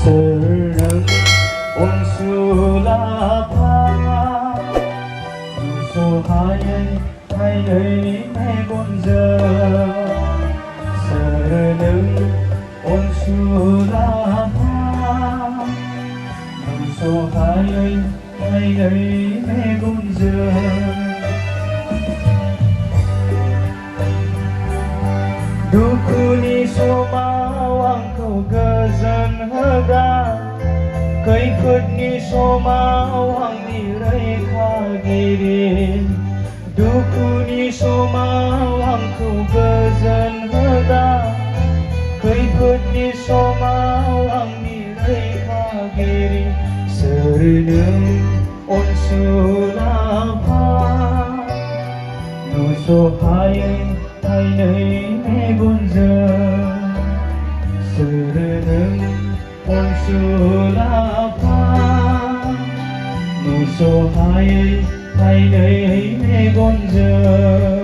설령 온수라파 무소하의 하의 해본저 설령 온수라파 무소하의 하의 해본저 Dukuni somawang kau gazan haga Kai kudni somawang nilai kagirin Dukuni somawang kau gazan haga Kai kudni somawang nilai kagirin Serenung onsulapa Nuso hayang hai nơi mê buồn giờ sự rừng ôn su la pha nụ số hai nơi mê buồn giờ